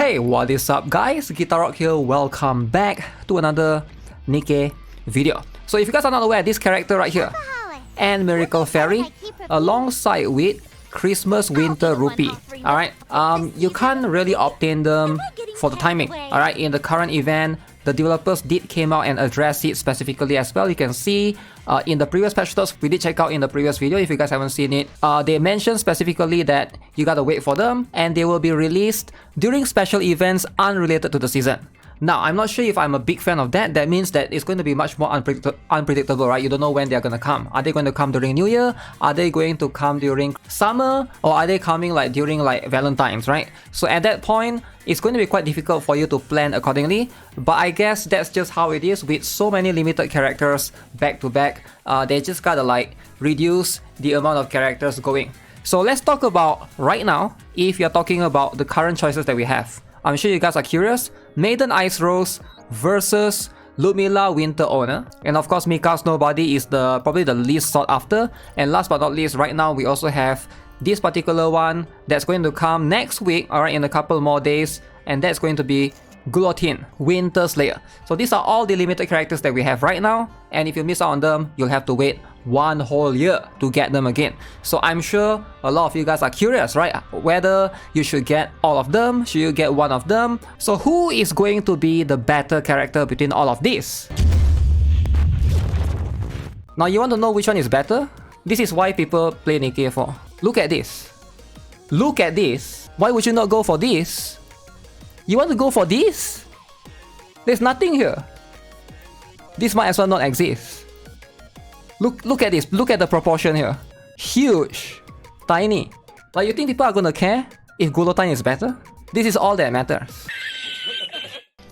Hey, what is up guys? GuitarRock here, welcome back to another Nikke video. So if you guys are not aware, this character right here, and Miracle Fairy, alongside with Christmas Winter Rupee. Alright, you can't really obtain them for the timing. Alright, in the current event, the developers did came out and address it specifically as well. You can see in the previous patch notes, we did check out in the previous video if you guys haven't seen it. They mentioned specifically that you gotta wait for them and they will be released during special events unrelated to the season. Now, I'm not sure if I'm a big fan of that. That means that it's going to be much more unpredictable, right? You don't know when they're going to come. Are they going to come during New Year? Are they going to come during summer? Or are they coming like during like Valentine's, right? So at that point, it's going to be quite difficult for you to plan accordingly. But I guess that's just how it is with so many limited characters back to back. They just gotta like reduce the amount of characters going. So let's talk about right now, if you're talking about the current choices that we have. I'm sure you guys are curious. Maiden Ice Rose versus Ludmilla Winter Owner. And of course, Mika's Nobody is probably the least sought after. And last but not least, right now we also have this particular one that's going to come next week, alright, in a couple more days. And that's going to be GUILLOTINE, Winter Slayer. So these are all the limited characters that we have right now. And if you miss out on them, you'll have to wait one whole year to get them again. So I'm sure a lot of you guys are curious, right? Whether you should get all of them, should you get one of them? So who is going to be the better character between all of these? Now you want to know which one is better? This is why people play Nikke for. Look at this. Look at this. Why would you not go for this? You want to go for this? There's nothing here. This might as well not exist. Look at this. Look at the proportion here. Huge. Tiny. Like, you think people are gonna care if GUILLOTINE is better? This is all that matters.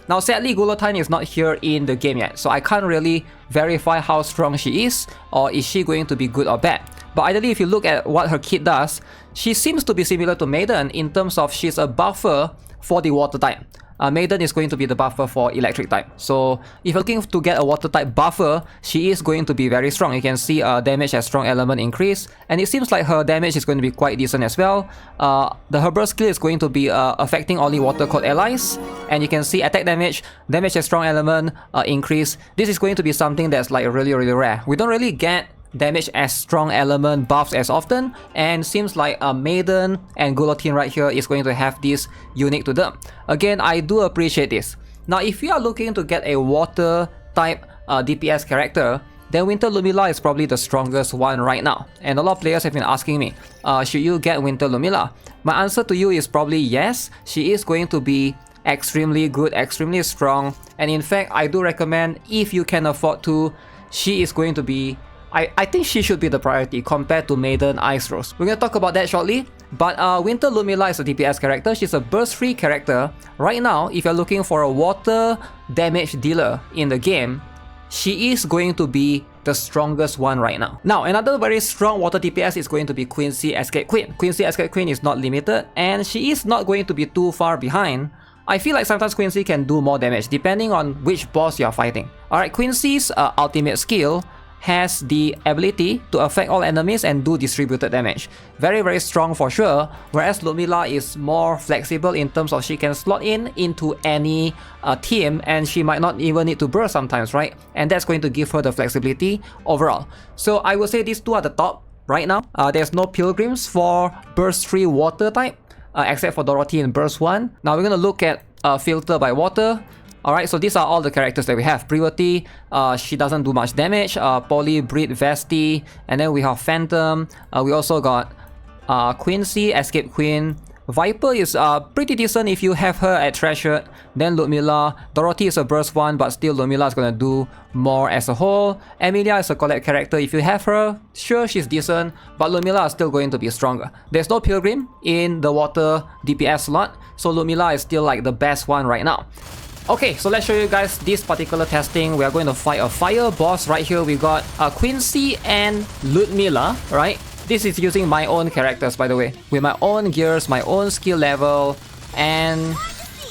Now sadly, GUILLOTINE is not here in the game yet, so I can't really verify how strong she is, or is she going to be good or bad. But ideally, if you look at what her kit does, she seems to be similar to Maiden in terms of she's a buffer for the water type. Maiden is going to be the buffer for electric type. So if you're looking to get a water type buffer, she is going to be very strong. You can see damage as strong element increase, and it seems like her damage is going to be quite decent as well. Her burst skill is going to be affecting only water code allies, and you can see attack damage as strong element increase. This is going to be something that's like really rare. We don't really get damage as strong element buffs as often, and seems like Maiden and GUILLOTINE right here is going to have this unique to them. Again, I do appreciate this. Now if you are looking to get a water type DPS character, then Winter Ludmilla is probably the strongest one right now. And a lot of players have been asking me, should you get Winter Ludmilla? My answer to you is probably yes. She is going to be extremely good, extremely strong, and in fact I do recommend, if you can afford to, she is going to be I think she should be the priority compared to Maiden Ice Rose. We're going to talk about that shortly. But Winter Ludmilla is a DPS character. She's a burst-free character. Right now, if you're looking for a water damage dealer in the game, she is going to be the strongest one right now. Now, another very strong water DPS is going to be Quency Escape Queen. Quency Escape Queen is not limited, and she is not going to be too far behind. I feel like sometimes Quency can do more damage depending on which boss you're fighting. Alright, Quency's ultimate skill has the ability to affect all enemies and do distributed damage. Very strong for sure, whereas Ludmilla is more flexible in terms of she can slot into any team, and she might not even need to burst sometimes, right? And that's going to give her the flexibility overall. So I would say these two are the top right now. There's no Pilgrims for burst 3 water type, except for Dorothy in burst 1. Now we're gonna look at filter by water. Alright, so these are all the characters that we have. Priority, she doesn't do much damage. Poly, Breed, Vesti, and then we have Phantom. We also got Quency, Escape Queen. Viper is pretty decent if you have her at Treasured. Then Ludmilla. Dorothy is a burst one, but still Ludmilla is gonna do more as a whole. Emilia is a collect character. If you have her, sure, she's decent, but Ludmilla is still going to be stronger. There's no Pilgrim in the water DPS slot, so Ludmilla is still like the best one right now. Okay, so let's show you guys this particular testing. We are going to fight a fire boss right here. We got Quency and Ludmilla, right? This is using my own characters, by the way, with my own gears, my own skill level, and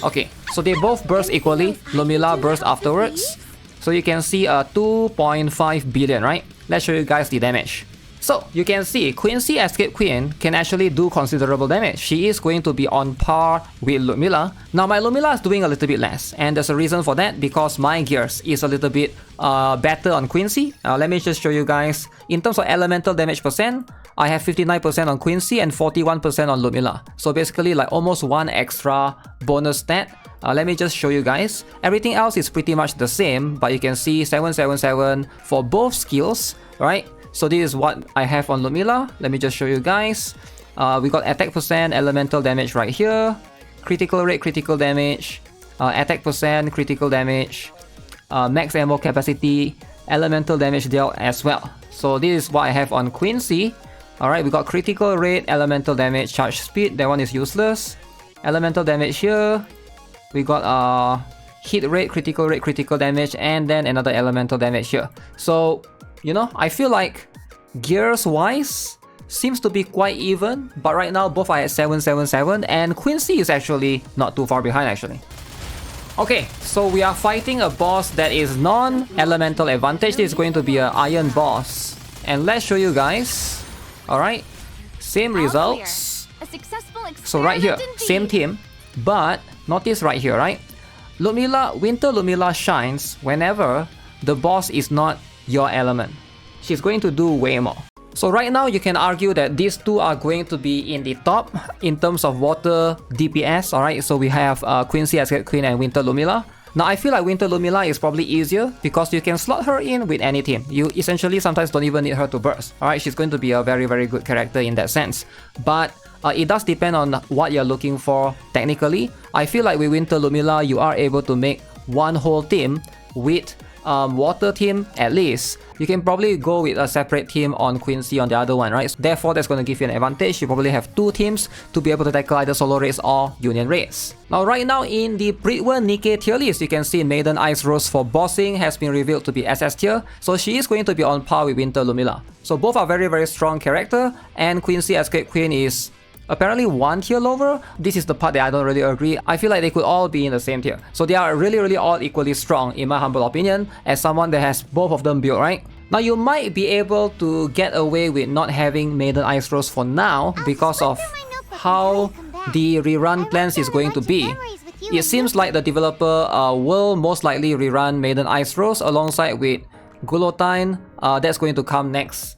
okay, so they both burst equally. Ludmilla burst afterwards, so you can see 2.5 billion, right? Let's show you guys the damage. So you can see Quency Escape Queen can actually do considerable damage. She is going to be on par with Ludmilla. Now my Ludmilla is doing a little bit less, and there's a reason for that, because my gears is a little bit better on Quency. Let me just show you guys. In terms of elemental damage percent, I have 59% on Quency and 41% on Ludmilla. So basically like almost one extra bonus stat. Let me just show you guys. Everything else is pretty much the same, but you can see 777 for both skills, right? So this is what I have on Ludmilla. Let me just show you guys. We got attack percent, elemental damage right here, critical rate, critical damage, attack percent, critical damage, max ammo capacity, elemental damage dealt as well. So this is what I have on Quency. Alright, we got critical rate, elemental damage, charge speed. That one is useless. Elemental damage here. We got hit rate, critical damage, and then another elemental damage here. So, you know, I feel like gears wise seems to be quite even, but right now both are at 777 and Quency is actually not too far behind actually. Okay, so we are fighting a boss that is non-elemental advantage. This is going to be an iron boss, and let's show you guys. Alright, same results. So right here, same team, but notice right here, right? Ludmilla, Winter Ludmilla shines whenever the boss is not your element. She's going to do way more. So right now you can argue that these two are going to be in the top in terms of water DPS, alright? So we have Quency Escape Queen and Winter Ludmilla. Now I feel like Winter Ludmilla is probably easier because you can slot her in with any team. You essentially sometimes don't even need her to burst, alright? She's going to be a very good character in that sense. But it does depend on what you're looking for technically. I feel like with Winter Ludmilla you are able to make one whole team with water team at least. You can probably go with a separate team on Quency on the other one, right? So therefore, that's going to give you an advantage. You probably have two teams to be able to tackle either solo raids or union raids. Now, right now in the Rerun Nikke tier list, you can see Maiden Ice Rose for bossing has been revealed to be SS tier. So she is going to be on par with Winter Ludmilla. So both are very strong character, and Quency Escape Queen is apparently one tier lower. This is the part that I don't really agree. I feel like they could all be in the same tier. So they are really all equally strong in my humble opinion, as someone that has both of them built, right? Now you might be able to get away with not having Maiden Ice Rose for now because of how the rerun plans is going to be. It seems like the developer will most likely rerun Maiden Ice Rose alongside with Guillotine. That's going to come next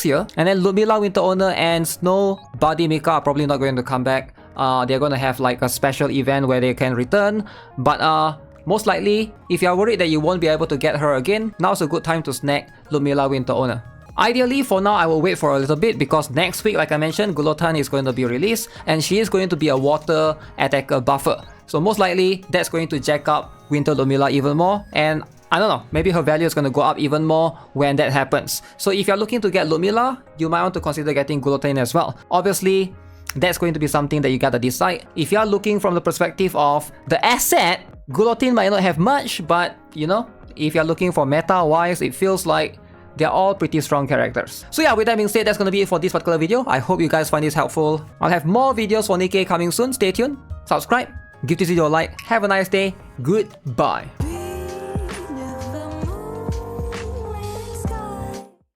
year. And then Ludmilla, Winter Owner, and Snow Buddy Mika are probably not going to come back. They're going to have like a special event where they can return. But most likely, if you're worried that you won't be able to get her again, now's a good time to snag Ludmilla, Winter Owner. Ideally, for now, I will wait for a little bit because next week, like I mentioned, Guillotine is going to be released and she is going to be a water attacker buffer. So most likely, that's going to jack up Winter Ludmilla even more, and I don't know, maybe her value is going to go up even more when that happens. So if you're looking to get Ludmilla, you might want to consider getting Guillotine as well. Obviously, that's going to be something that you gotta decide. If you're looking from the perspective of the asset, Guillotine might not have much, but you know, if you're looking for meta-wise, it feels like they're all pretty strong characters. So yeah, with that being said, that's gonna be it for this particular video. I hope you guys find this helpful. I'll have more videos for Nikke coming soon. Stay tuned, subscribe, give this video a like. Have a nice day. Goodbye.